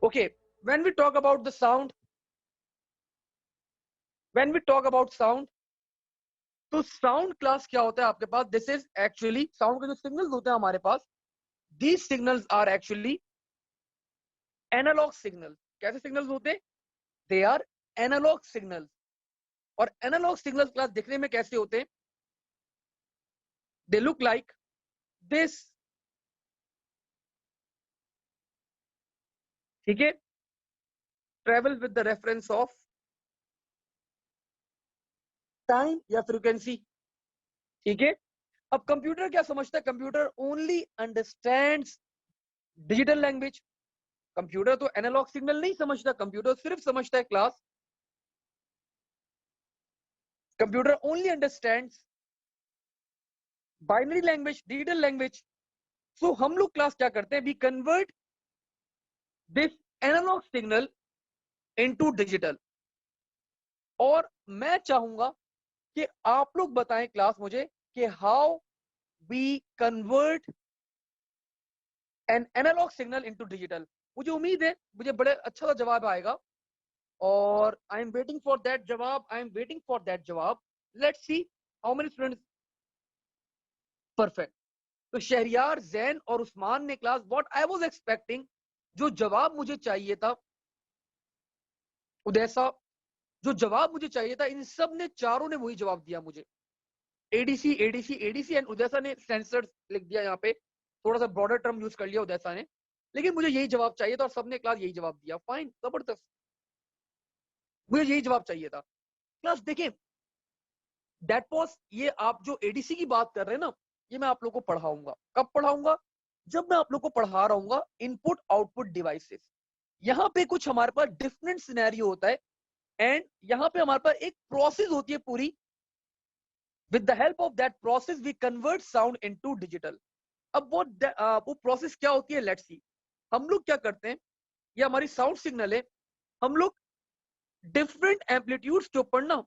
Okay, when we talk about the sound, when we talk about sound, तो sound class क्या होता है आपके पास? दिस इज एक्चुअली साउंड के जो सिग्नल्स होते हैं हमारे पास, these signals are actually analogue signals. कैसे सिग्नल्स होते हैं? They are analogue signals. और एनालॉग सिग्नल्स क्लास दिखने में कैसे होते हैं? They look like this. ठीक है, travel with the reference of time या फ्रीक्वेंसी. ठीक है, अब कंप्यूटर क्या समझता है? Computer only understands digital language. Computer तो एनालॉग सिग्नल नहीं समझता, कंप्यूटर सिर्फ समझता है class, computer only understands binary language, digital language. So हम लोग क्लास क्या करते हैं? We convert this analogue signal into digital. और मैं चाहूंगा कि आप लोग बताएं क्लास मुझे कि how we convert an analogue signal into digital. मुझे उम्मीद है मुझे बड़े अच्छा सा जवाब आएगा, और I am waiting for that जवाब. I am waiting for that जवाब. Let's see how many students. Perfect. तो शहरियार, जैन और उस्मान ने class what I was expecting, जो जवाब मुझे चाहिए था, उदय साहब, जो जवाब मुझे चाहिए था, इन सब ने चारों ने वही जवाब दिया मुझे. एडीसी एडीसी एडीसी एंड उदयसा ने सेंसर लिख दिया. यहाँ पे थोड़ा सा ब्रॉडर टर्म यूज कर लिया उदयसा ने, लेकिन मुझे यही जवाब चाहिए था और सबने क्लास यही जवाब दिया. फाइन, जबरदस्त, मुझे यही जवाब चाहिए था. क्लास देखें, दैट वाज, ये आप जो एडीसी की बात कर रहे हैं ना, ये मैं आप लोग को पढ़ाऊंगा. कब पढ़ाऊंगा? जब मैं आप लोग को पढ़ा रहा हूँ इनपुट आउटपुट डिवाइसेस. यहाँ पे कुछ हमारे पास डिफरेंट सिनेरियो होता है, एंड यहाँ पे हमारे पास एक प्रोसेस होती है पूरी. With the help of that process we convert sound into digital. अब वो प्रोसेस क्या होती है? Let's see. हम लोग क्या करते हैं, ये हमारी साउंड सिग्नल है, हम लोग डिफरेंट एम्पलीट्यूड्स के ऊपर ना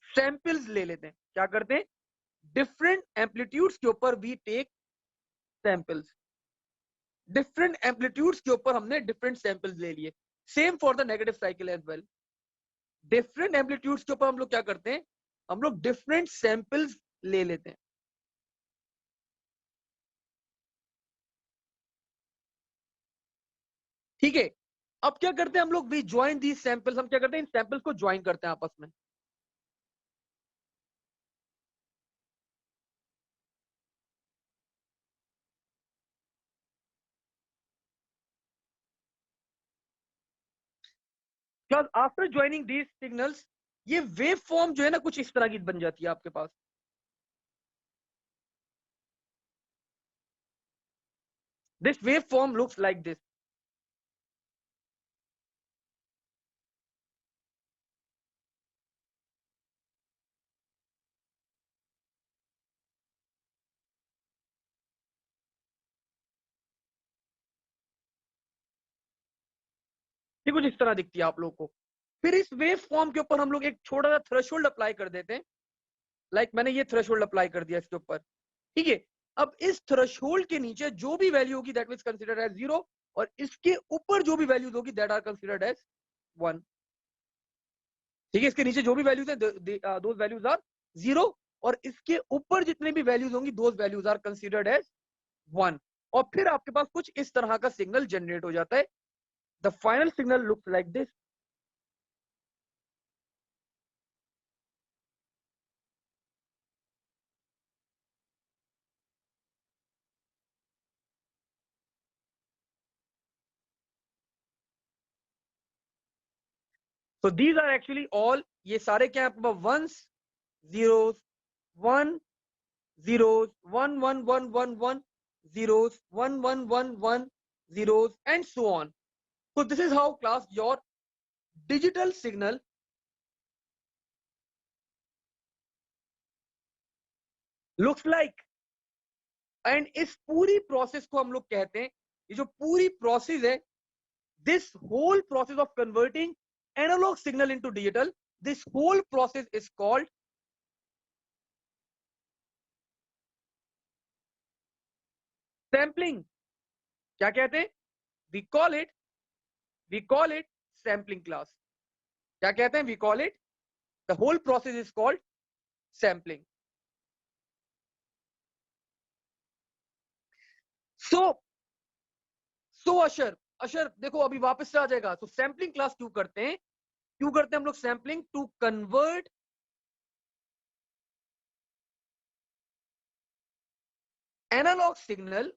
सैंपल्स ले लेते हैं. क्या करते हैं? डिफरेंट एम्पलीट्यूड्स के ऊपर we take samples. Different amplitudes के ऊपर हमने डिफरेंट सैंपल्स ले लिए. Same for the negative cycle as well. Different amplitudes के ऊपर हम लोग क्या करते हैं? हम लोग डिफरेंट सैंपल्स ले लेते हैं. ठीक है, अब क्या करते हैं हम लोग? We join these samples. हम क्या करते हैं? इन सैंपल्स को ज्वाइन करते हैं आपस में. Plus after joining these signals, ये वेव फॉर्म जो है ना, कुछ इस तरह की बन जाती है आपके पास. This wave form looks like this. ये कुछ इस तरह दिखती है आप लोग को. फिर इस वेव फॉर्म के ऊपर हम लोग एक छोटा सा थ्रेशोल्ड अप्लाई कर देते हैं. लाइक मैंने ये थ्रेशोल्ड अप्लाई कर दिया इसके ऊपर. ठीक है, अब इस थ्रेशोल्ड के नीचे जो भी वैल्यू होगी दैट इज कंसिडर्ड एज 0, और इसके ऊपर जो भी वैल्यूज होगी दैट आर कंसिडर्ड एज 1. ठीक है, इसके नीचे जो भी वैल्यूज है दोज वैल्यूज आर 0, और इसके ऊपर जितने भी वैल्यूज होंगी those values are considered as 1. और फिर आपके पास कुछ इस तरह का सिग्नल जनरेट हो जाता है. The final signal looks like this. So these are actually all, ये सारे क्या है? Ones, zeros, one, zeros, 1 1 1 1 1, zeros, 1 1 1 1, zeros, and so on. So this is how class your digital signal looks like. And इस पूरी process को हम लोग कहते हैं, ये जो पूरी प्रोसेस है, this whole process of converting analog signal into digital, this whole process is called sampling. क्या कहते हैं? we call it sampling class. क्या कहते हैं? We call it, the whole process is called sampling. So अशर देखो अभी वापस से आ जाएगा. तो सैम्पलिंग क्लास क्यों करते हैं हम लोग? Sampling to convert analogue signal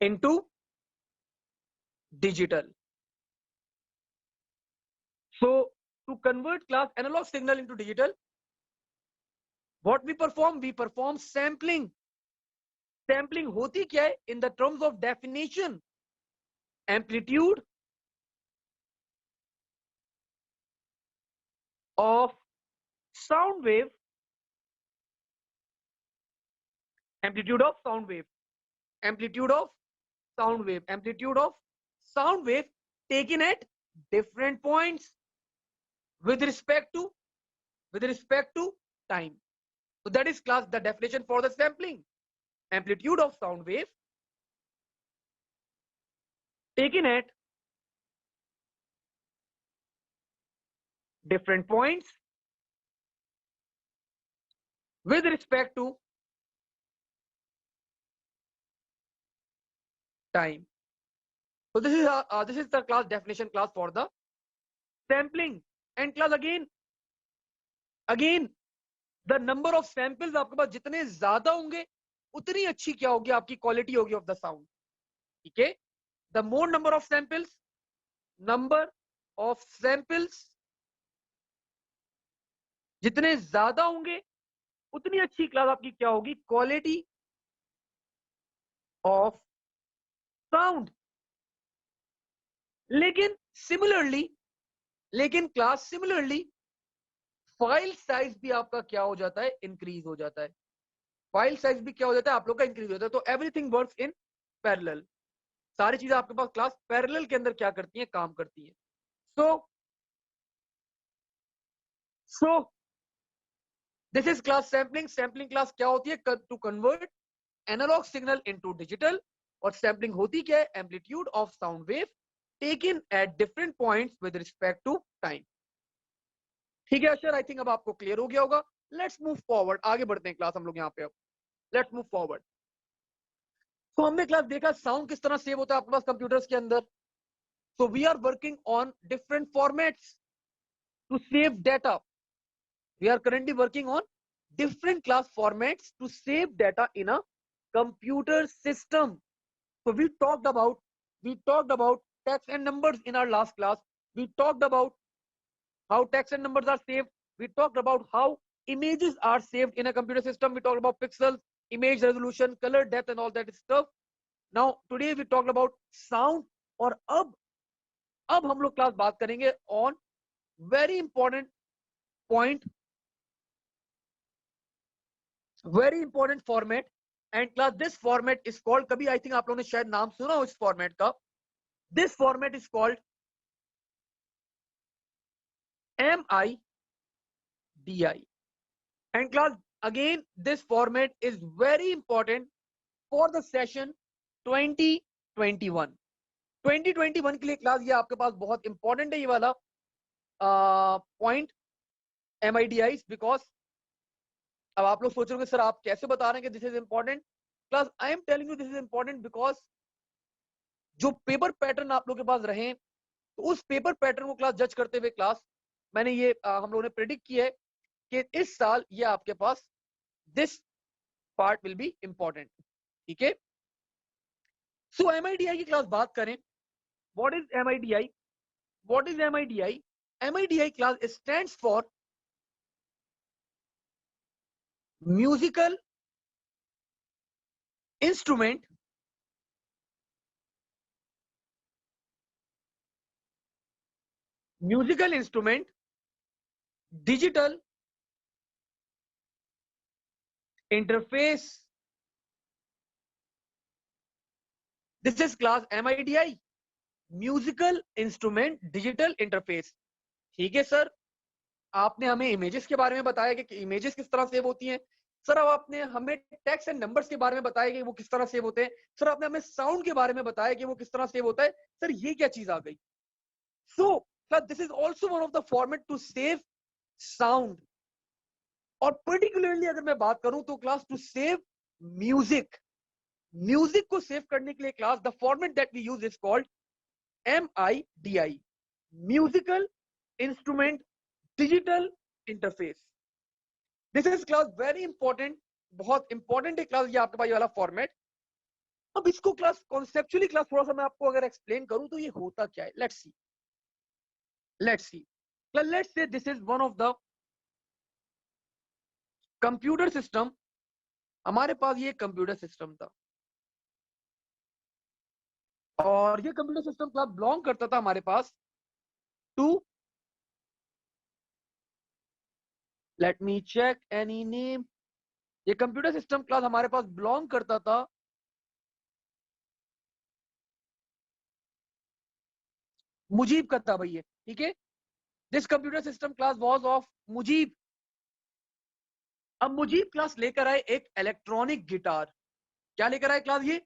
into digital. So to convert class analog signal into digital, what we perform sampling. Sampling होती क्या है? In the terms of definition, amplitude of sound wave, amplitude of sound wave taken at different points with respect to time. So that is class the definition for the sampling. Amplitude of sound wave taken at different points with respect to time. So this is the class definition class for the sampling. And class again the number of samples आपके पास जितने ज्यादा होंगे उतनी अच्छी क्या होगी? आपकी quality होगी ऑफ द साउंड. ठीक है? The more number of samples जितने ज्यादा होंगे उतनी अच्छी क्लास आपकी क्या होगी? Quality of sound. लेकिन क्लास सिमिलरली फाइल साइज भी आपका क्या हो जाता है? इंक्रीज हो जाता है. फाइल साइज भी क्या हो जाता है? आप लोग का इंक्रीज हो जाता है. तो एवरीथिंग वर्क्स इन पैरेलल. सारी चीजें आपके पास क्लास पैरेलल के अंदर क्या करती हैं? काम करती हैं. So this is class sampling. Sampling class क्या होती है? To convert analogue signal into digital. और सैम्पलिंग होती क्या है? Amplitude of sound wave taken at different points with respect to time. ठीक है अशर, आई थिंक अब आपको क्लियर हो गया होगा. Let's move forward. आगे बढ़ते हैं क्लास हम लोग यहाँ पे. अब लेट्स मूव फॉरवर्ड. तो हमने क्लास देखा साउंड किस तरह सेव होता है आपके पास कंप्यूटर्स के अंदर. So we are working on different formats to save data. We are currently working on different class formats to save data in a computer system. So we talked about text and numbers in our last class. We talked about how text and numbers are saved. We talked about how images are saved in a computer system. We talked about pixels, image resolution, color depth and all that stuff. Now today we talked about sound. और अब हम लोग class बात करेंगे on very important point, very important format. And class this format is called, कभी I think आप लोगों ने शायद नाम सुना हो इस format का. This format is called MIDI. And class again this format is very important for the session 2021. 2021 के लिए क्लास ये आपके पास बहुत इंपॉर्टेंट है ये वाला पॉइंट MIDIs. बिकॉज अब आप लोग सोच रहे होंगे सर आप कैसे बता रहे हैं कि this is important. Class I am telling you this is important because जो पेपर पैटर्न आप लोग के पास रहे तो उस पेपर पैटर्न को क्लास जज करते हुए क्लास मैंने ये हम लोगों ने प्रेडिक्ट किया है कि इस साल ये आपके पास this part will be important. ठीक है? सो MIDI की क्लास बात करें. What is MIDI? MIDI class stands for musical instrument digital interface. This is class MIDI, musical instrument digital interface. ठीक है सर, आपने हमें इमेजेस के बारे में बताया कि इमेजेस किस तरह सेव होती हैं, सर अब आपने हमें टेक्स्ट एंड नंबर्स के बारे में बताया कि वो किस तरह सेव होते हैं, सर आपने हमें साउंड के बारे में बताया कि वो किस तरह सेव होता है, सर ये क्या चीज आ गई? So this is also one of the format to save sound. और पर्टिकुलरली अगर मैं बात करूं तो class to save music, music को सेव करने के लिए class the format that we use is called MIDI, musical instrument digital interface. This is class very important, बहुत इंपॉर्टेंट है क्लास ये आपके पास ये वाला फॉर्मेट। अब इसको क्लास कॉन्सेप्चुअली क्लास थोड़ा सा मैं आपको अगर एक्सप्लेन करूं तो ये होता क्या है, let's C, let's see. Let's say this is one of the computer system. हमारे पास ये कंप्यूटर सिस्टम था और ये कंप्यूटर सिस्टम क्लास बिलोंग करता था हमारे पास too, let me check any name, ये कंप्यूटर सिस्टम क्लास हमारे पास बिलोंग करता था मुजीब का था भैया, ठीक है। This computer system class was of Mujeeb. अब मुजीब क्लास लेकर आए एक इलेक्ट्रॉनिक गिटार। क्या लेकर आए क्लास? ये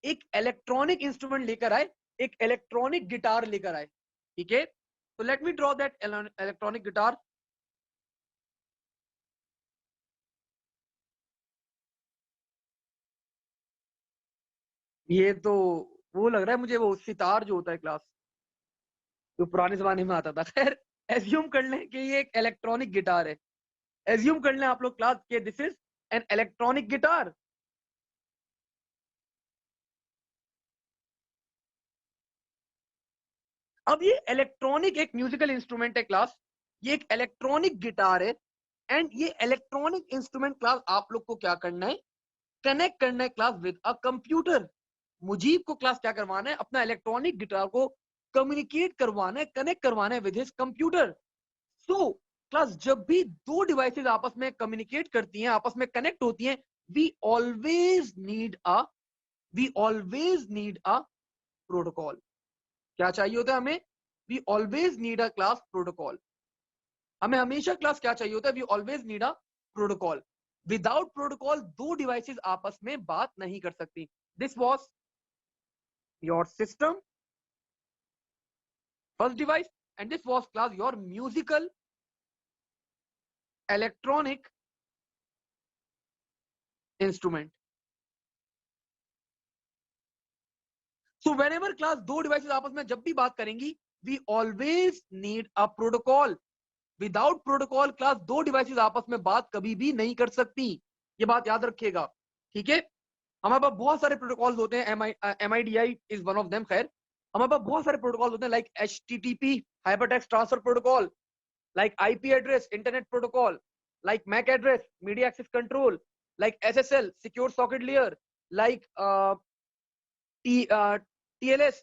एक इलेक्ट्रॉनिक इंस्ट्रूमेंट लेकर आए, एक इलेक्ट्रॉनिक गिटार लेकर आए, ठीक है। तो let me draw that electronic guitar. ये तो वो लग रहा है मुझे वो सितार जो होता है क्लास, जो पुराने जमाने में आता था। खैर एज्यूम कर लें कि ये एक इलेक्ट्रॉनिक गिटार है, एज्यूम कर लें आप लोग क्लास के this is an electronic guitar. अब ये इलेक्ट्रॉनिक एक म्यूजिकल इंस्ट्रूमेंट है क्लास, ये एक इलेक्ट्रॉनिक गिटार है। एंड ये इलेक्ट्रॉनिक इंस्ट्रूमेंट क्लास आप लोग को क्या करना है, कनेक्ट करना है class with a computer. Mujeeb को क्लास क्या करवाना है, अपना इलेक्ट्रॉनिक गिटार को कम्युनिकेट करवाना है, कनेक्ट करवाना है with his computer. So class जब भी दो डिवाइसेस आपस में कम्युनिकेट करती हैं, आपस में कनेक्ट होती हैं, we always need a we always need a protocol. क्या चाहिए होता है हमें? We always need a class protocol. हमें हमेशा क्लास क्या चाहिए होता है? We always need a protocol. Without protocol दो डिवाइसेस आपस में बात नहीं कर सकती। This was your system first device and this was class your musical electronic instrument. So whenever class दो डिवाइसेस आपस में जब भी बात करेंगी, we always need a protocol. Without protocol class दो डिवाइसेस आपस में बात कभी भी नहीं कर सकती, ये बात याद रखिएगा, ठीक है। हमारे पास बहुत सारे प्रोटोकॉल्स होते हैं, MIDI is one of them. खैर हमारे पास बहुत सारे प्रोटोकॉल होते हैं like HTTP hypertext transfer protocol, like IP address internet protocol, like MAC address media access control, like SSL secure socket layer, like TLS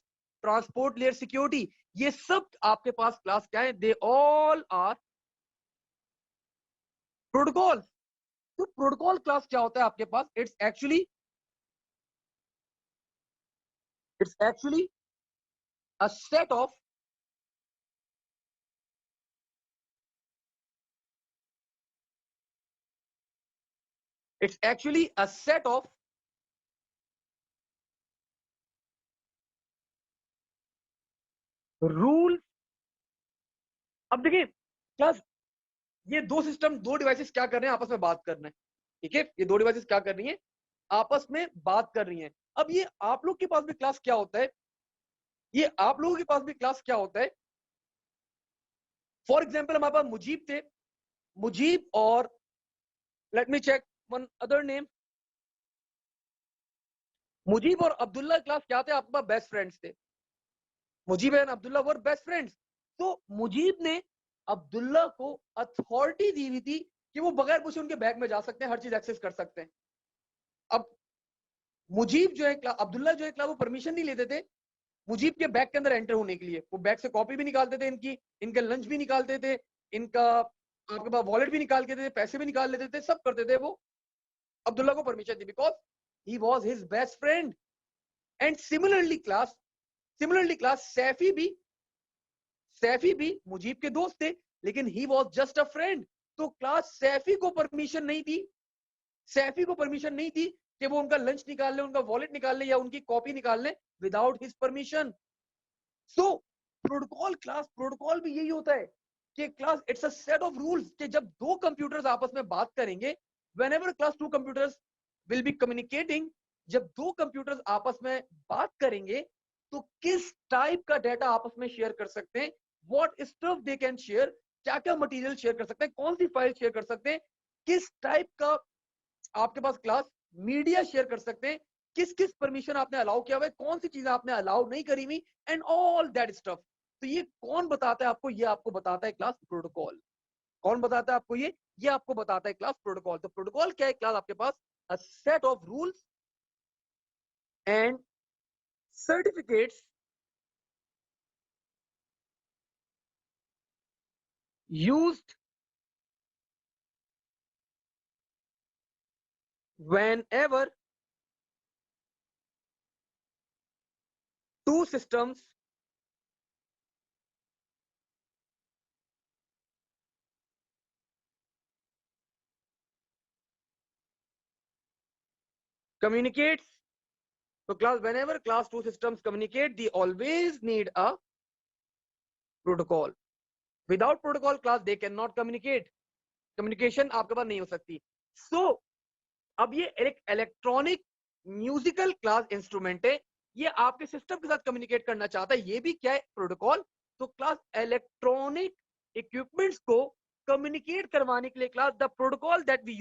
transport layer security. ये सब आपके पास क्लास क्या है? They all are protocol. तो protocol class क्या होता है आपके पास? It's actually a set of it's actually a set of rule. अब देखिए क्लास, ये दो सिस्टम दो डिवाइसेस क्या कर रहे हैं? आपस में बात कर रहे हैं, ठीक है। ये दो डिवाइसेस क्या कर रही हैं? आपस में बात कर रही हैं। अब ये आप लोग के पास भी क्लास क्या होता है, ये आप लोगों के पास भी क्लास क्या होता है? फॉर एग्जाम्पल हमारे पास मुजीब थे, मुजीब और let me check one other name, Mujeeb और अब्दुल्ला क्लास क्या थे? आपके पास बेस्ट फ्रेंड्स थे, Mujeeb and Abdullah were best friends. तो मुजीब ने अब्दुल्ला को अथॉरिटी दी हुई थी कि वो बगैर पूछे उनके बैग में जा सकते हैं, हर चीज एक्सेस कर सकते हैं। अब मुजीब जो है अब्दुल्ला जो है वो परमिशन नहीं लेते थे मुजीब के बैग के अंदर एंटर होने के लिए। वो बैग से कॉपी भी निकालते थे इनकी, इनका लंच भी निकालते थे, इनका आपके पास वॉलेट भी निकाल के थे, पैसे भी निकाल लेते थे, सब करते थे वो। अब्दुल्ला को परमिशन दी because he was his best friend. And similarly class Saifi भी मुजीब के दोस्त थे, लेकिन he was just a friend. तो क्लास सैफी को परमिशन नहीं थी सैफी को परमिशन नहीं थी कि वो उनका लंच निकाल ले, उनका वॉलेट निकाल ले या उनकी कॉपी निकाल ले without his permission. So protocol भी यही होता है कि class it's a set of rules कि जब दो कंप्यूटर्स आपस में बात करेंगे, whenever class two computers will be communicating, जब दो कंप्यूटर्स आपस में बात करेंगे तो किस टाइप का डेटा आपस में शेयर कर सकते हैं, what stuff they can share, क्या क्या मटेरियल शेयर कर सकते हैं, कौन सी फाइल शेयर कर सकते हैं, किस टाइप का आपके पास क्लास मीडिया शेयर कर सकते हैं, किस किस परमिशन आपने अलाउ किया हुआ है, कौन सी चीजें आपने अलाउ नहीं करी हुई, एंड ऑल दैट स्टफ। तो ये कौन बताता है आपको? ये आपको बताता है क्लास प्रोटोकॉल। कौन बताता है आपको? ये आपको बताता है क्लास प्रोटोकॉल। तो प्रोटोकॉल क्या है? क्लास आपके पास a set of rules and certificates used whenever two systems communicates. So class, whenever class two systems communicate, they always need a protocol. Without protocol class, they cannot communicate. Communication आपके पास नहीं हो सकती. So अब ये एक electronic musical class instrument है, ये आपके सिस्टम के साथ कम्युनिकेट करना चाहता है, ये भी क्या है? प्रोटोकॉल। तो क्लास इलेक्ट्रॉनिक इक्विपमेंट्स को कम्युनिकेट करवाने के लिए class the protocol that we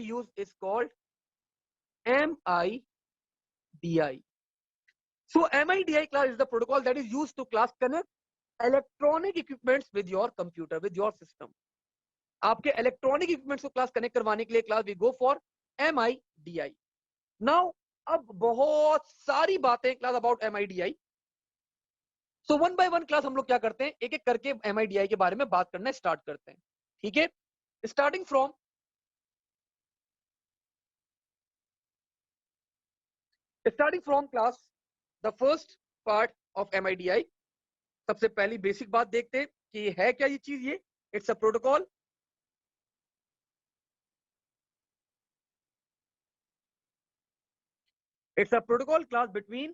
use is called MIDI. So MIDI class is the protocol that is used to class connect electronic equipments with your computer, with your system. आपके electronic equipments को class connect करवाने के लिए class we go for MIDI. Now अब बहुत सारी बातें class about MIDI. So one by one class हम लोग क्या करते हैं, एक एक करके MIDI के बारे में बात करना स्टार्ट करते हैं. ठीक है, starting from class the first part of MIDI. सबसे पहली बेसिक बात देखते हैं कि है क्या ये चीज. ये it's a protocol. It's a protocol class between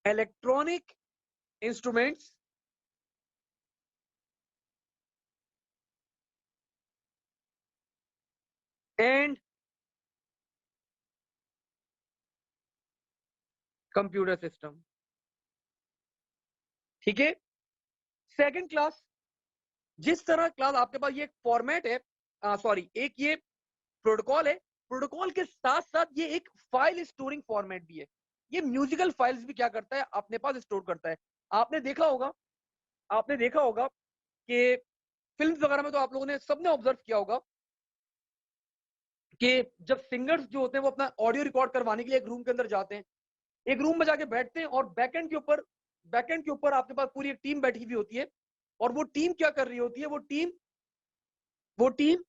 electronic instruments and computer system. ठीक है. सेकंड क्लास, जिस तरह क्लास आपके पास ये एक फॉर्मेट है, सॉरी एक ये प्रोटोकॉल है, प्रोटोकॉल के साथ साथ ये एक फाइल स्टोरिंग फॉर्मेट भी है. ये म्यूजिकल फाइल्स भी क्या करता है? अपने पास स्टोर करता है. आपने देखा होगा कि फिल्म्स वगैरह में तो आप लोगों ने सबने ऑब्जर्व किया होगा कि जब सिंगर्स जो होते हैं वो अपना ऑडियो रिकॉर्ड करवाने के लिए एक रूम के अंदर जाते हैं, एक रूम में जाके बैठते हैं और बैकएंड के ऊपर आपके पास पूरी एक टीम बैठी हुई होती है. और वो टीम क्या कर रही होती है? वो टीम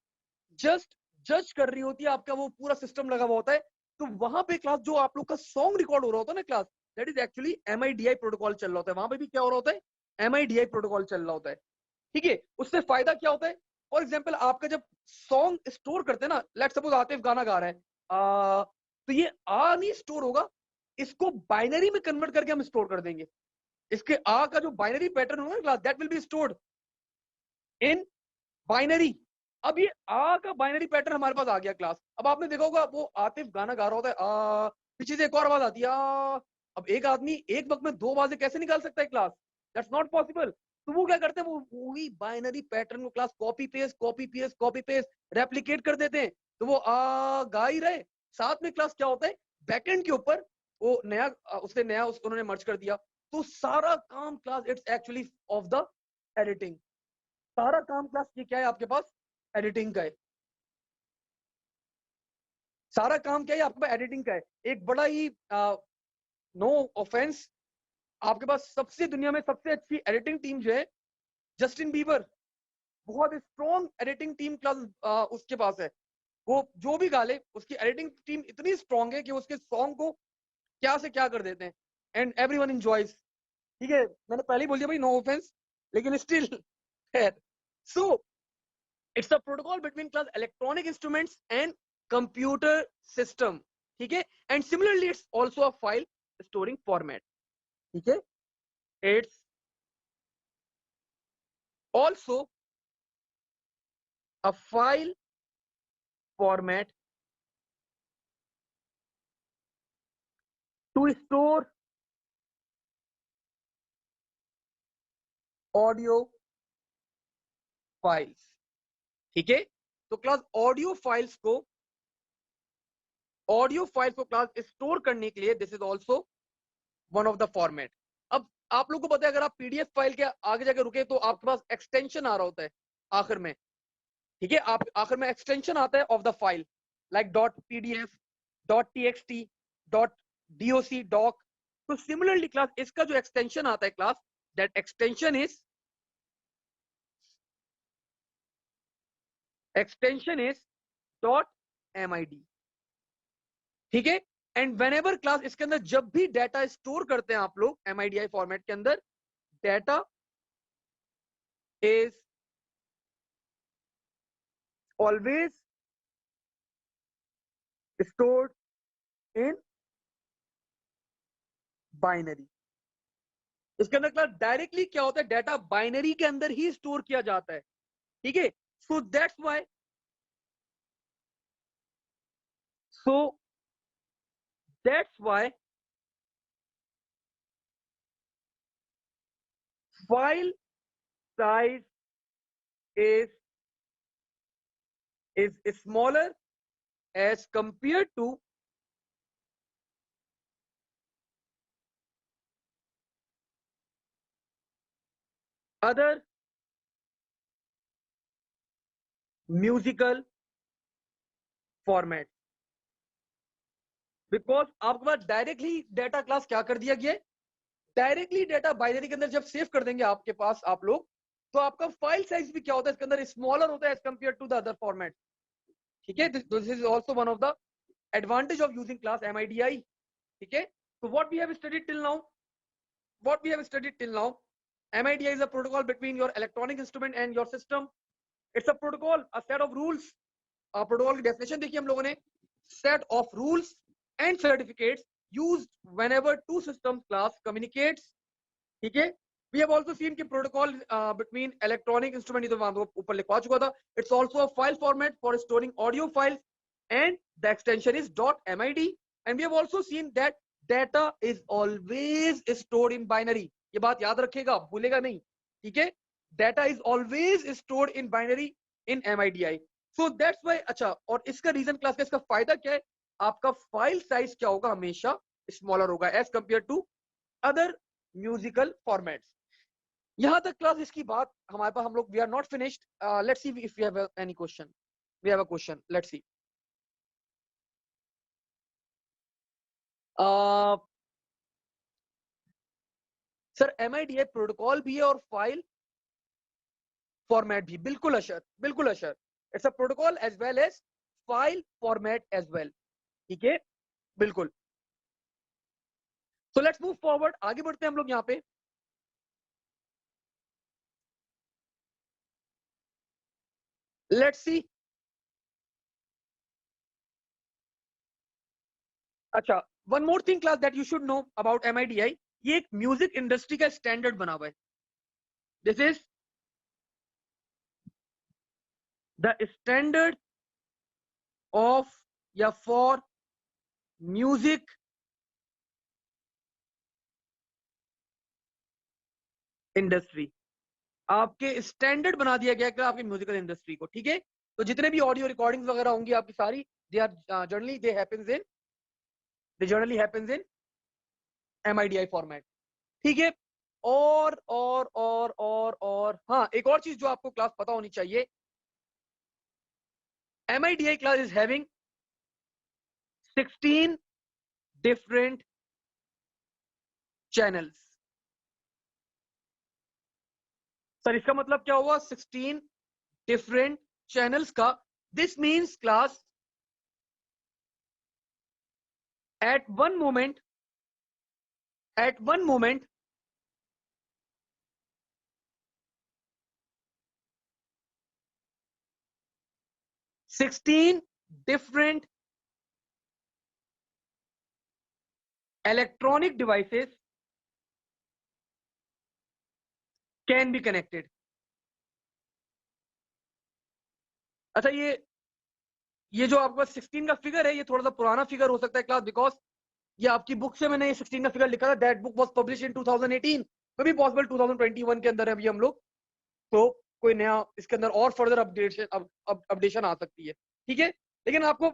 जस्ट जज कर रही होती है. आपका वो पूरा सिस्टम लगा हुआ होता है. तो वहां पे क्लास जो आप लोग का सॉन्ग रिकॉर्ड हो रहा होता है ना class, that is actually MIDI protocol चल रहा होता है. वहां पे भी क्या हो रहा होता है? MIDI प्रोटोकॉल चल रहा होता है. ठीक है, उससे फायदा क्या होता है? फॉर एग्जाम्पल आपका जब सॉन्ग स्टोर करते हैं ना, लेट सपोज आतिफ गाना गा रहा है, तो ये आ नहीं स्टोर होगा, इसको बाइनरी में कन्वर्ट करके हम स्टोर कर देंगे. इसके आ का जो बाइनरी पैटर्न होगा class, that will be stored in binary. अब ये आ का बाइनरी पैटर्न हमारे पास आ गया क्लास. अब आपने देखा होगा वो आतिफ गाना गा रहा होता है, पीछे से एक और आवाज आती है अब एक आदमी एक वक्त में दो आवाजें कैसे निकाल सकता है क्लास? That's not possible. तो वो क्या करते हैं? वो वही बाइनरी पैटर्न को क्लास कॉपी पेस्ट रेप्लिकेट कर देते हैं. तो वो गा ही रहे, साथ में क्लास क्या होता है? बैकएंड के ऊपर वो नया उन्होंने मर्ज कर दिया. तो सारा काम class it's actually of the editing. सारा काम क्लास ये क्या है आपके पास? एडिटिंग का है. सारा काम क्या है आपके पास? एडिटिंग का है. एक बड़ा ही नो ऑफेंस, आपके पास सबसे दुनिया में सबसे अच्छी एडिटिंग टीम जो है जस्टिन बीबर, बहुत स्ट्रॉन्ग एडिटिंग टीम क्लास उसके पास है. वो जो भी गा ले उसकी एडिटिंग टीम इतनी स्ट्रॉन्ग है कि उसके सॉन्ग को क्या से क्या कर देते हैं एंड एवरीवन एंजॉयज. ठीक है, मैंने पहले ही बोल दिया भाई, नो ऑफेंस. लेकिन स्टिल है. So it's a protocol between class electronic instruments and computer system. ठीक है. And similarly it's also a file storing format. ठीक है. It's also a file format to store audio files. ठीक है. तो class audio files को class store करने के लिए this is also one of the format. अब आप लोग को पता है अगर आप पीडीएफ फाइल के आगे जाकर रुके तो आपके पास एक्सटेंशन आ रहा होता है आखिर में. ठीक है. आप आखिर में एक्सटेंशन आता है of the file like dot PDF, dot TXT, dot DOC, doc. तो सिमिलरली क्लास इसका जो एक्सटेंशन आता है class, that extension is dot MID. ठीक है. एंड वेनेवर क्लास इसके अंदर जब भी डाटा स्टोर करते हैं आप लोग एमआईडीआई फॉर्मेट के अंदर, data is always stored in binary. इसके अंदर क्लास डायरेक्टली क्या होता है, डाटा बाइनरी के अंदर ही स्टोर किया जाता है. ठीक है. So that's why file size is smaller as compared to other musical format. Because आपके पास डायरेक्टली डाटा क्लास क्या कर दिया गया है, डायरेक्टली डाटा बाइनरी के अंदर जब सेव कर देंगे आपके पास आप लोग, तो आपका फाइल साइज भी क्या होता है इसके अंदर, स्मॉलर होता है as compare to the other format. ठीक है. This is also one of the advantage of using class MIDI. ठीक है. तो what we have studied till now, MIDI is a protocol between your electronic instrument and your system. It's a protocol, a set of rules. Protocol की definition देखिए हम लोगों ने, set of rules and certificates used whenever two systems class communicates. ठीक है. We have also seen कि protocol between electronic instrument, ये तो वहां ऊपर लिखवा चुका था. It's also a file format for storing audio files and the extension is .mid. And we have also seen that data is always stored in binary. ये बात याद रखेगा, भूलेगा नहीं. ठीक है. Data is always stored in binary in MIDI. So that's why. अच्छा, और इसका रीजन क्लास का, इसका फायदा क्या है, आपका फाइल साइज क्या होगा, हमेशा स्मॉलर होगा as compare to other musical formats. यहां तक क्लास इसकी बात हमारे पास, हम लोग we are not finished. Let's see if we have any question. We have a question. Let's see. Sir MIDI protocol भी है और फाइल फॉर्मेट भी. बिल्कुल अशर, बिल्कुल Ashar. It's a protocol as well as file format as well. ठीक है. बिल्कुल. So let's move forward. आगे बढ़ते हैं हम लोग यहाँ पे. Let's see. अच्छा, one more thing class that you should know about MIDI. ये एक म्यूजिक इंडस्ट्री का स्टैंडर्ड बना हुआ है. This is the standard of या फॉर म्यूजिक इंडस्ट्री. आपके स्टैंडर्ड बना दिया गया है आपकी म्यूजिकल इंडस्ट्री को. ठीक है. तो जितने भी ऑडियो रिकॉर्डिंग्स वगैरह होंगी आपकी सारी, they are generally happens in MIDI format. ठीक है. और हाँ, एक और चीज जो आपको क्लास पता होनी चाहिए, MIDI class is having 16 different channels. Sir इसका मतलब क्या हुआ 16 डिफरेंट चैनल्स का? This means class at one moment 16 different electronic devices can be connected. अच्छा, ये जो आपका 16 का फिगर है, ये थोड़ा सा पुराना फिगर हो सकता है क्लास, बिकॉज ये आपकी बुक से मैंने ये 16 का फिगर लिखा था. That book was publish in 2018, may be possible 2021 के अंदर है अभी हम लोग. तो कोई नया इसके अंदर और फर्दर अपडेशन आ सकती है. ठीक है, लेकिन आपको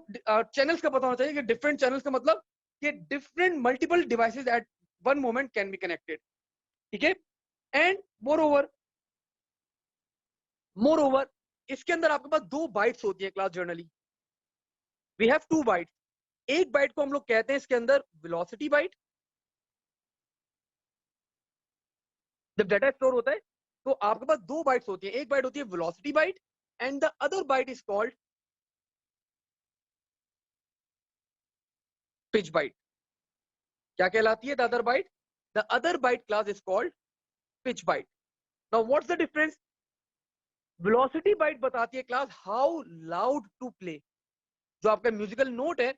चैनल्स का पता होना चाहिए कि डिफरेंट चैनल्स का मतलब कि different multiple devices at one moment can be connected. ठीक है, एंड मोर ओवर इसके अंदर आपके पास 2 बाइट्स होती है class. Generally we have 2 bytes. एक बाइट को हम लोग कहते हैं इसके अंदर वेलोसिटी बाइट. जब डाटा स्टोर होता है तो आपके पास 2 बाइट्स होती है. एक बाइट होती है velocity byte and the other byte is called pitch byte. क्या कहलाती है the other byte? The other byte class is called pitch byte. Now what's the difference? Velocity byte बताती है class how loud to play. जो आपका musical note है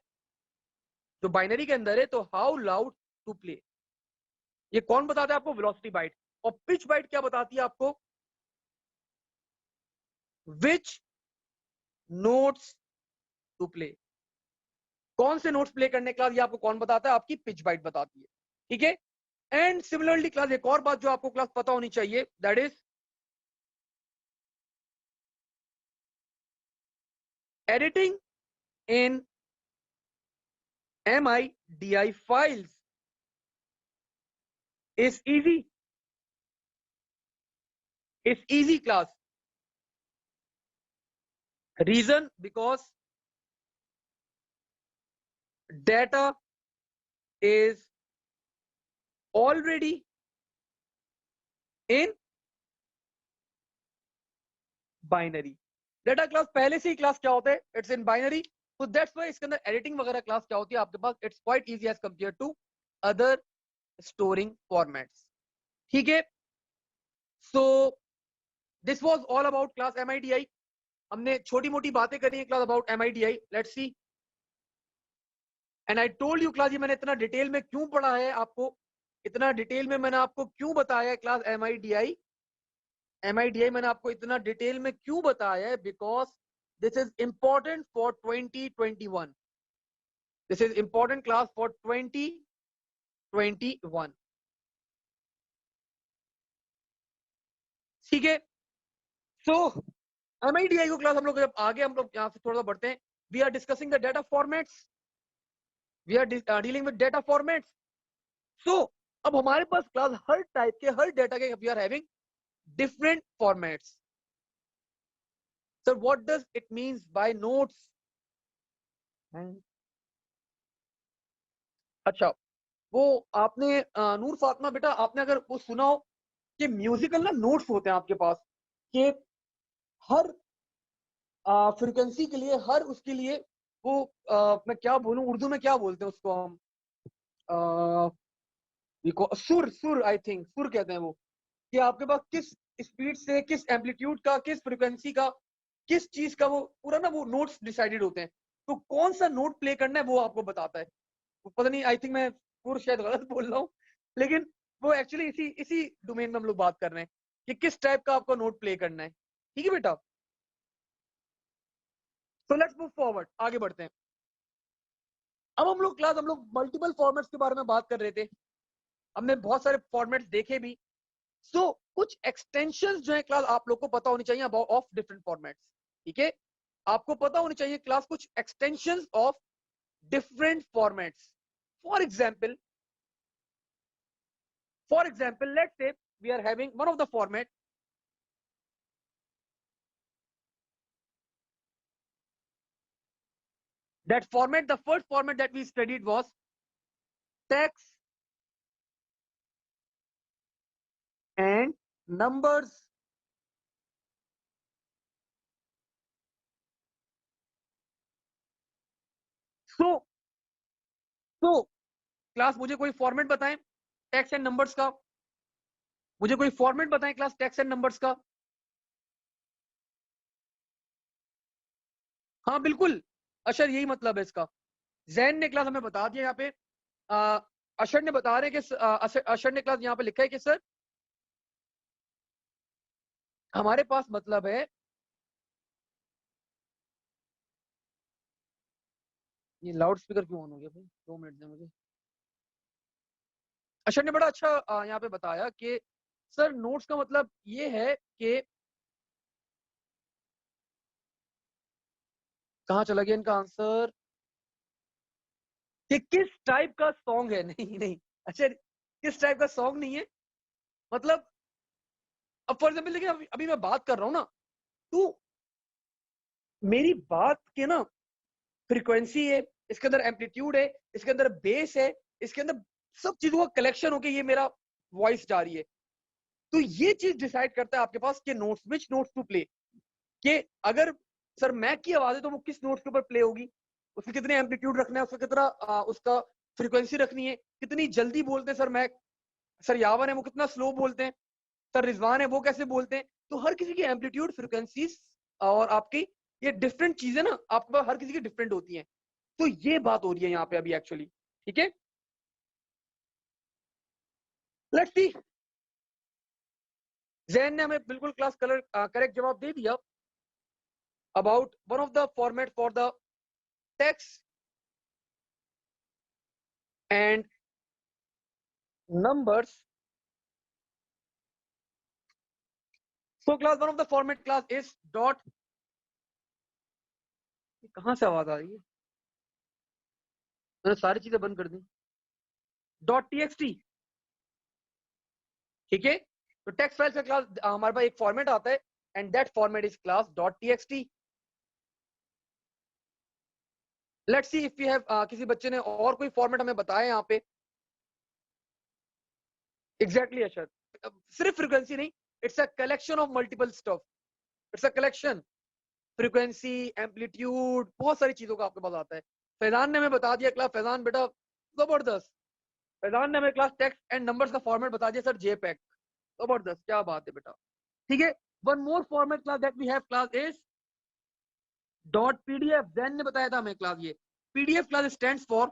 जो binary के अंदर है, तो हाउ लाउड टू प्ले, ये कौन बताता है आपको? Velocity byte. और पिच बाइट क्या बताती है आपको? Which notes to play. कौन से नोट्स प्ले करने क्लास, ये आपको कौन बताता है? आपकी पिच बाइट बताती है. ठीक है, एंड सिमिलरली क्लास एक और बात जो आपको क्लास पता होनी चाहिए, that is editing in MIDI files is easy. It's easy class. Reason because data is already in binary. Data class पहले से ही क्लास क्या होता है? It's in binary. So that's why इसके अंदर एडिटिंग वगैरह क्लास क्या होती है आपके पास? It's quite easy as compared to other storing formats. ठीक है, so this was all about class MIDI. हमने छोटी मोटी बातें करी है class about MIDI. Let's see. And I told you class, ये मैंने इतना डिटेल में क्यों पढ़ा है आपको, इतना डिटेल में मैंने आपको क्यों बताया है क्लास एमआईडीआई मैंने आपको इतना डिटेल में क्यों बताया है? Because this is important for 2021. This is important class for 2021. ठीक है, सो एमआईडीआई को क्लास हम लोग जब आगे हम लोग यहाँ से थोड़ा सा बढ़ते हैं. We are discussing the data formats. We are dealing with data formats. So अब हमारे पास क्लास हर टाइप के, हर डेटा के we are having different formats. So what does it means by notes? अच्छा, वो आपने नूर फातिमा बेटा, आपने अगर वो सुना हो कि म्यूजिकल ना नोट्स होते हैं आपके पास, कि हर फ्रीक्वेंसी के लिए, हर उसके लिए वो मैं क्या बोलूं, उर्दू में क्या बोलते हैं उसको हम, सुर, सुर आई थिंक सुर कहते हैं वो, कि आपके पास किस स्पीड से, किस एम्पलीट्यूड का, किस फ्रीक्वेंसी का, किस चीज का वो पूरा ना वो नोट्स डिसाइडेड होते हैं. तो कौन सा नोट प्ले करना है वो आपको बताता है. वो पता नहीं, आई थिंक मैं पूरा शायद गलत बोल रहा हूँ, लेकिन वो एक्चुअली इसी इसी डोमेन में हम लोग बात कर रहे हैं कि किस टाइप का आपको नोट प्ले करना है. ठीक है बेटा, सो लेट्स मूव फॉरवर्ड, आगे बढ़ते हैं. अब हम लोग मल्टीपल फॉर्मेट्स के बारे में बात कर रहे थे. हमने बहुत सारे फॉर्मेट्स देखे भी. सो कुछ एक्सटेंशंस जो है क्लास आप लोग को पता होनी चाहिए अबाउट ऑफ डिफरेंट फॉर्मेट्स. ठीक है, आपको पता होनी चाहिए क्लास कुछ extensions of different formats. For example let's say we are having one of the format. That format, the first format that we studied was text and numbers. So class मुझे कोई format बताएं text and numbers का. मुझे कोई format बताएं class text and numbers का. हाँ बिल्कुल अशर, यही मतलब है इसका। जैन ने क्लास हमें बता दिया यहाँ पे, अशर ने बता रहे हैं कि अशर ने क्लास यहाँ पे लिखा है कि सर हमारे पास मतलब है, ये लाउड स्पीकर क्यों ऑन हो गया भाई, 2 मिनट दे मुझे। अशर ने बड़ा अच्छा यहाँ पे बताया कि सर नोट्स का मतलब ये है कि कहाँ चला गया इनका आंसर, कि किस टाइप का सॉन्ग है। नहीं नहीं अच्छा, किस टाइप का सॉन्ग नहीं है, मतलब अब फॉर एग्जाम्पल देखिए, अभी मैं बात कर रहा हूँ ना, तो मेरी बात के ना फ्रीक्वेंसी है, इसके अंदर एम्पलीट्यूड है, इसके अंदर बेस है, इसके अंदर सब चीजों का कलेक्शन होके ये मेरा वॉइस जा रही है। तो ये चीज डिसाइड करता है आपके पास कि notes, which notes to play, कि अगर सर मैक की आवाज है तो वो किस नोट्स के ऊपर प्ले होगी, उसके कितने एम्पलीट्यूड रखना है, उसका कितना उसका फ्रीक्वेंसी रखनी है, कितनी जल्दी बोलते हैं सर मैक, सर यावन है वो कितना स्लो बोलते हैं, सर रिजवान है वो कैसे बोलते हैं। तो हर किसी की एम्पलीट्यूड फ्रिक्वेंसीज और आपकी ये डिफरेंट चीजें ना आपके पास हर किसी की डिफरेंट होती हैं। तो ये बात हो रही है यहाँ पे अभी एक्चुअली, ठीक है। लेट्स सी, जैन ने हमें बिल्कुल क्लास कलर करेक्ट जवाब दे दिया about one of the format for the text and numbers. So class one of the format class is dot, कहां से आवाज आ रही है, मैंने सारी चीजें बंद कर दी, डॉट टीएक्सटी, ठीक है। तो टेक्स्ट फाइल का क्लास हमारे पास एक फॉर्मेट आता है and that format is class dot TXT. Let's see if you have, किसी बच्चे ने और कोई फॉर्मेट हमें बताया यहाँ पे। एग्जैक्टली अशर, सिर्फ फ्रीक्वेंसी नहीं, it's a collection of multiple stuff, it's a collection, frequency, amplitude, बहुत सारी चीजों का आपके पास आता है। फैजान ने हमें बता दिया क्लास, फैजान बेटा जबरदस्त, फैजान ने हमें क्लास टेक्स्ट एंड नंबर्स का फॉर्मेट बता दिया सर, जेपैक, जबरदस्त, क्या बात है बेटा, ठीक है। One more format class that we have class is dot PDF. Jain ने बताया था हमें क्लास, ये PDF class stands for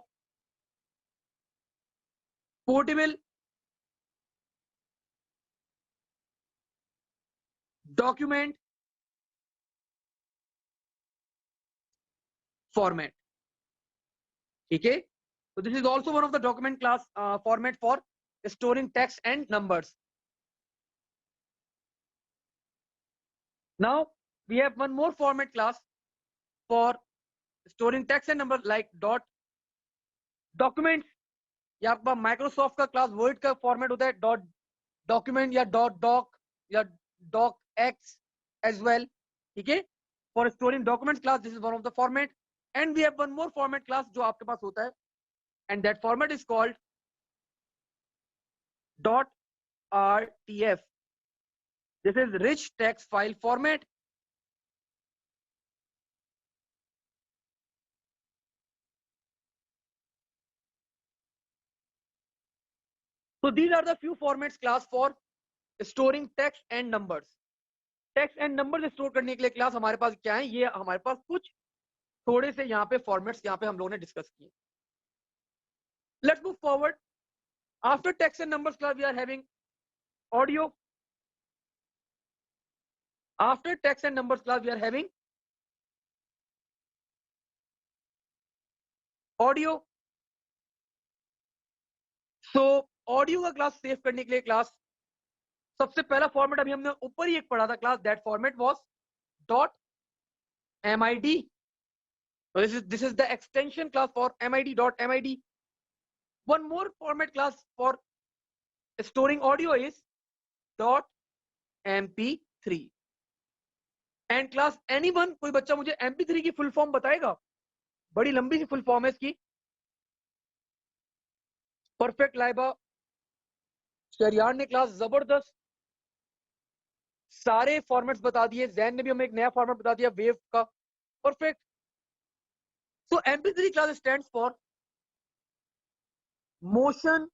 portable document format, ठीक है। So this is also one of the document class format for storing text and numbers. Now we have one more format class for storing text and numbers like dot documents, या आपका Microsoft का class word का format होता है dot document या dot doc या docx as well, ठीक है। For storing document class this is one of the format and we have one more format class जो आपके पास होता है and that format is called dot RTF. This is rich text file format. So these are the few formats class for storing text and numbers. Text and number store करने के लिए class हमारे पास क्या है, ये हमारे पास कुछ थोड़े से यहाँ पे फॉर्मेट्स यहाँ पे हम लोगों ने डिस्कस किए। Let's move forward. After text and numbers class we are having audio. After text and numbers class we are having audio. So audio का क्लास सेव करने के लिए क्लास सबसे पहला फॉर्मेट अभी हमने ऊपर ही एक पढ़ा था class, that format was dot MID. So this is the extension class for MID, dot MID. One more format class for storing audio is dot MP3. And class anyone, कोई बच्चा मुझे MP3 की फुल फॉर्म बताएगा, बड़ी लंबी सी full form है इसकी। Perfect Laiba, Shahriar ने क्लास जबरदस्त सारे फॉर्मेट्स बता दिए, जैन ने भी हमें एक नया फॉर्मेट बता दिया वेव का, perfect. So MP3 class stands for motion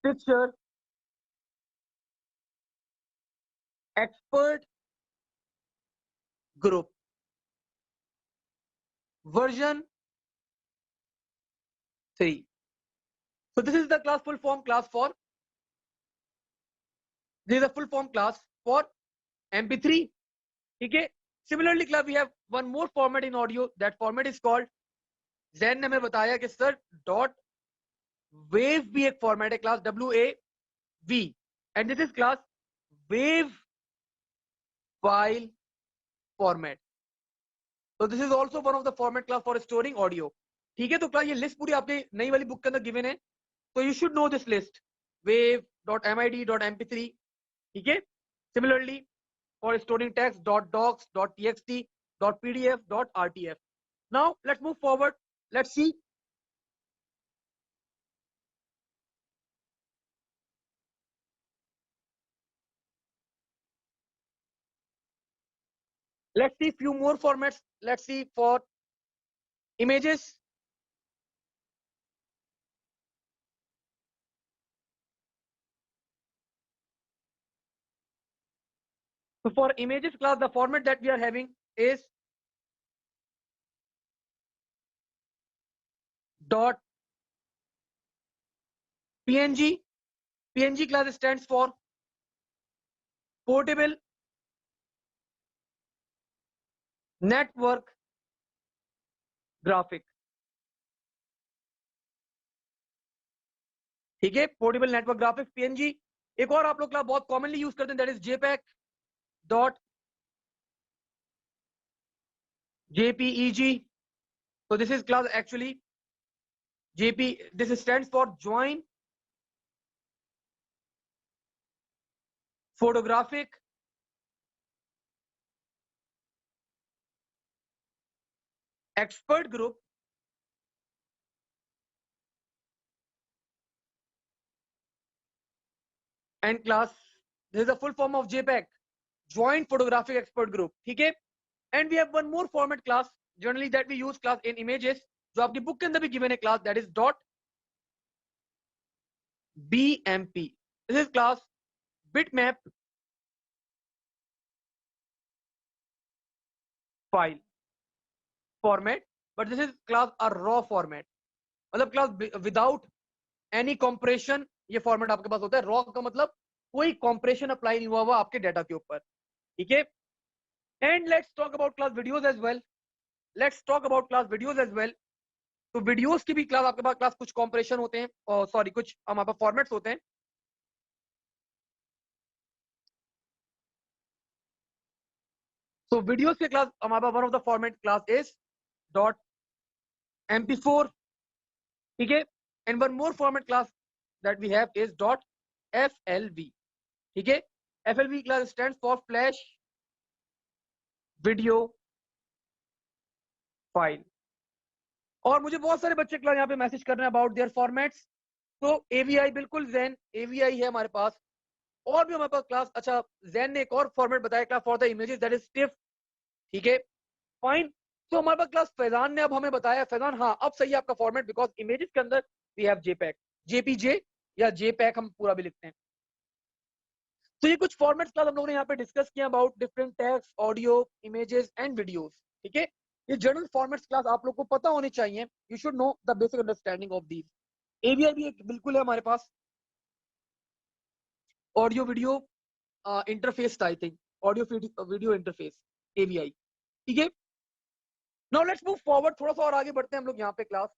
picture expert group. version 3. So this is the class full form class for, this is a full form class for MP3. Okay. Similarly class we have one more format in audio. That format is called, Zen ने हमें बताया कि sir dot wave भी एक format है class, WAV, and this is class wave file format. So this is also one of the format class for storing audio. ठीक है, तो क्लास ये लिस्ट पूरी आपके नई वाली बुक के अंदर गिवन है, तो you should know this list, wave.mid.mp3. ठीक है. Similarly for storing text, .docs, .txt, .pdf, .rtf. Now let's move forward. Let's see. Let's see few more formats. Let's see for images. So for images class, the format that we are having is .png. PNG class stands for portable network graphic. ठीक है, portable network graphics PNG. एक और आप लोग class बहुत commonly use करते हैं, that is JPEG. So this is class actually this stands for joint photographic expert group and class, this is the full form of JPEG, joint photographic expert group. ठीक है, and we have one more format class generally that we use class in images, जो आपकी book के अंदर भी given है class, that is .bmp. This is class bitmap file format, but this is class a raw format. मतलब class without any compression ये format आपके पास होता है. रॉ का मतलब कोई कॉम्प्रेशन अप्लाई नहीं हुआ आपके डेटा के ऊपर. ठीक है, and let's talk about class videos as well. Let's talk about class videos as well. तो वीडियोस की भी क्लास आपके पास क्लास कुछ कॉम्प्रेशन होते हैं, और सॉरी कुछ हमारे पास फॉर्मेट्स होते हैं. तो वीडियोस के क्लास हमारे पास one of the format class is .mp4. ठीक है, and one more format class that we have is .flv. ठीक है, FLV class stands for flash video file. और मुझे बहुत सारे बच्चे क्लास यहाँ पे मैसेज कर रहे हैं अबाउट देयर फॉर्मेट्स. तो AVI बिल्कुल zen AVI है हमारे पास. और भी हमारे पास क्लास, अच्छा zen ने एक और फॉर्मेट बताया class for the images, that is stiff. ठीक है, फाइन. तो हमारे पास क्लास फैजान ने अब हमें बताया. फैजान हाँ अब सही है आपका फॉर्मेट, बिकॉज इमेजेस के अंदर वी हैव JPEG, JPJ या JPEG हम पूरा भी लिखते हैं. तो ये कुछ फॉर्मेट्स क्लास हम लोगों ने यहाँ पे डिस्कस किया about different text, audio, images and videos. ठीक है, ये जनरल फॉर्मेट्स क्लास आप लोग को पता होने चाहिए. You should know the basic understanding of these. AVI भी एक बिल्कुल है हमारे पास, ऑडियो वीडियो इंटरफेस था, I think audio video interface AVI. ठीक है, नाउ लेट्स मूव फॉरवर्ड. थोड़ा सा और आगे बढ़ते हैं हम लोग यहाँ पे क्लास.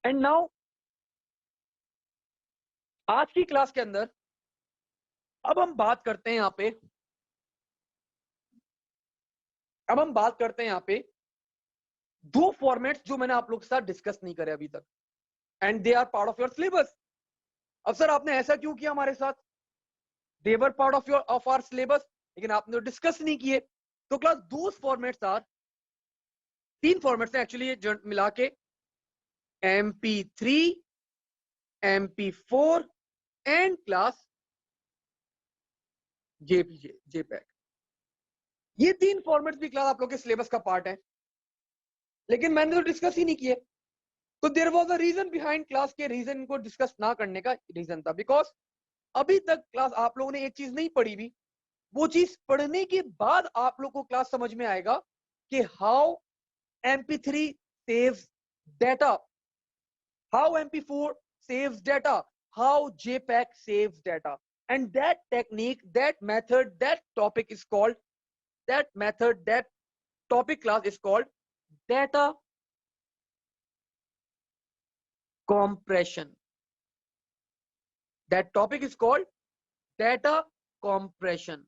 एंड नाउ आज की क्लास के अंदर अब हम बात करते हैं यहाँ पे, अब हम बात करते हैं यहाँ पे दो फॉर्मेट्स जो मैंने आप लोग के साथ डिस्कस नहीं करे अभी तक, and they are part of your syllabus. अब सर आपने ऐसा क्यों किया हमारे साथ? They were part of our syllabus, लेकिन आपने डिस्कस नहीं किए. तो क्लास दो फॉर्मेट्स आर, तीन फॉर्मेट्स हैं एक्चुअली मिला के, MP3, MP4 and class JPEG. ये 3 फॉर्मेट्स भी क्लास आप लोग के सिलेबस का पार्ट है, लेकिन मैंने तो डिस्कस ही नहीं किए। तो there was a reason behind class के रीजन को डिस्कस ना करने का रीजन था, बिकॉज अभी तक क्लास आप लोगों ने एक चीज नहीं पढ़ी भी, वो चीज पढ़ने के बाद आप लोग को क्लास समझ में आएगा कि how MP3 saves data, how MP4 saves data, how JPEG saves data, and that technique, that method, that topic is called, that method, that topic class is called data compression. That topic is called data compression.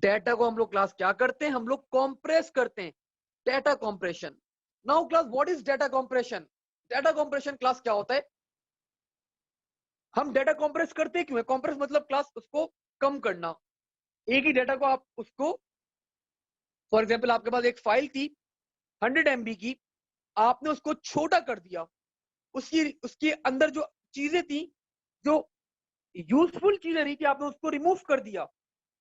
Data को हम लोग class क्या करते हैं, हम लोग compress करते हैं, data compression. Now class what is data compression? Data compression class क्या होता है? हम डेटा कॉम्प्रेस करते क्यों है? कॉम्प्रेस मतलब क्लास उसको कम करना। एक ही डेटा को आप उसको, फॉर एग्जांपल आपके पास एक फाइल थी 100 MB की, आपने उसको छोटा कर दिया, उसके अंदर जो चीजें थी, जो यूजफुल चीजें नहीं थी, आपने उसको रिमूव कर दिया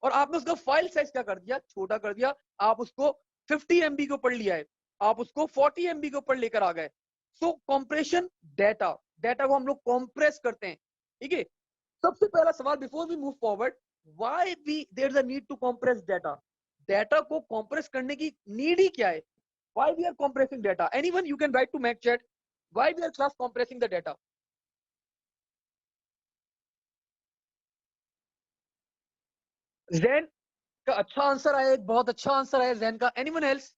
और आपने उसका फाइल साइज क्या कर दिया, छोटा कर दिया। आप उसको 50 MB के ऊपर लिया है, आप उसको 40 MB के ऊपर लेकर आ गए। सो कॉम्प्रेशन डेटा, डेटा को हम लोग कॉम्प्रेस करते हैं, ठीक है। सबसे पहला सवाल before we move forward, why we there is a need to compress data? Data को कॉम्प्रेस करने की नीड ही क्या है? Why we are compressing data? Anyone you can write to mac chat, why we are class compressing the data? Jain का अच्छा answer आया, एक बहुत अच्छा आंसर आया जैन का। Anyone else?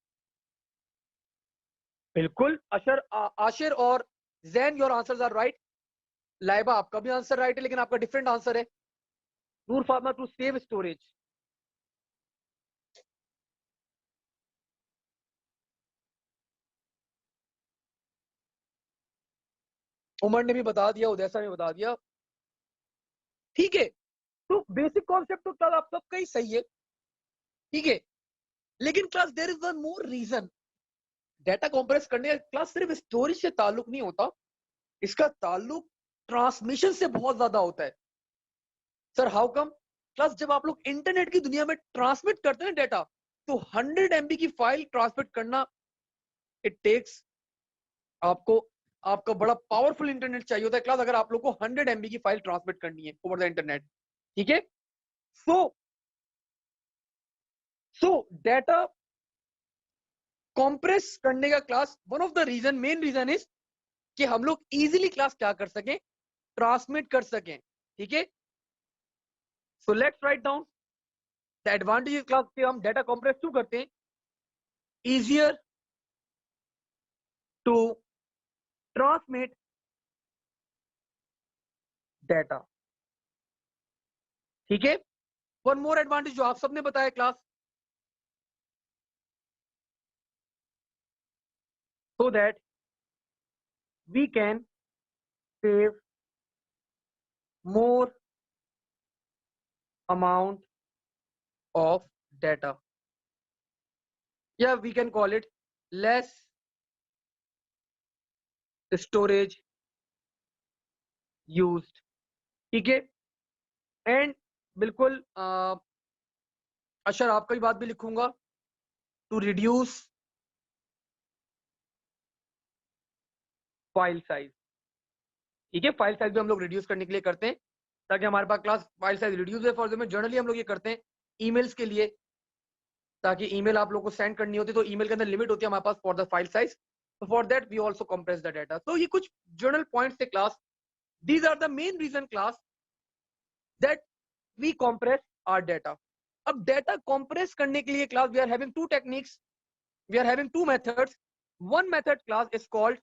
बिल्कुल अशर, आशिर और Jain, your answers are right. Laiba आपका भी आंसर राइट है, लेकिन आपका डिफरेंट आंसर है। Noor Fatima, to save storage. Umar ने भी बता दिया, उदैसा ने बता दिया, ठीक है। तो बेसिक कॉन्सेप्ट तो क्लास आप सबका ही सही है, ठीक है। लेकिन class there is one more reason. Data compress करने का क्लास सिर्फ स्टोरेज से ताल्लुक नहीं होता, इसका ताल्लुक ट्रांसमिशन से बहुत ज्यादा होता है। Sir how come? क्लास जब आप लोग इंटरनेट की दुनिया में ट्रांसमिट करते हैं डेटा, तो 100 MB की फाइल ट्रांसमिट करना, इट टेक्स, आपको आपका बड़ा पावरफुल इंटरनेट चाहिए होता है क्लास, अगर आप लोग को 100 MB की फाइल ट्रांसमिट करनी है ओवर द इंटरनेट, ठीक है। सो डेटा कॉम्प्रेस करने का class, one of the reason, main reason is कि हम लोग इजीली क्लास क्या कर सकें, ट्रांसमिट कर सकें, ठीक है। So let's write down the advantage class पे। हम डेटा कॉम्प्रेस क्यों करते हैं? इजियर टू ट्रांसमिट डेटा, ठीक है। वन मोर एडवांटेज जो आप सबने बताया class, so that we can save more amount of data, yeah, we can call it less storage used, ठीक है। एंड बिल्कुल अशर आपका भी बात भी लिखूंगा, टू रिड्यूस फाइल साइज, ठीक है। फाइल साइज भी हम लोग रिड्यूस करने के लिए करते हैं, ताकि हमारे पास क्लास फाइल साइज रिड्यूस है। फॉर एग्जाम्पल जर्नली हम लोग ये करते हैं ईमेल्स के लिए, ताकि ईमेल आप लोग को सेंड करनी होती है, तो ईमेल के अंदर लिमिट होती है हमारे पास for the file size, so for that we also compress the data। तो ये कुछ जर्नल पॉइंट्स थे class, these are the main reason class that we compress our data। अब डेटा compress करने के लिए class we are having two techniques, we are having two methods। one method class is called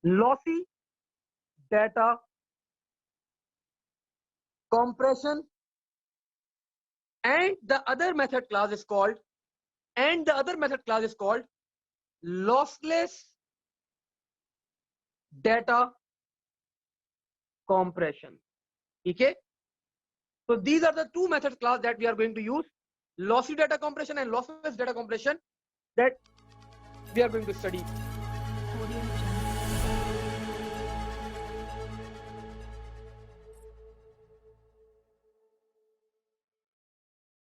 lossy data compression, and the other method class is called lossless data compression, ठीक है। So these are the two methods class that we are going to use, lossy data compression and lossless data compression, that we are going to study।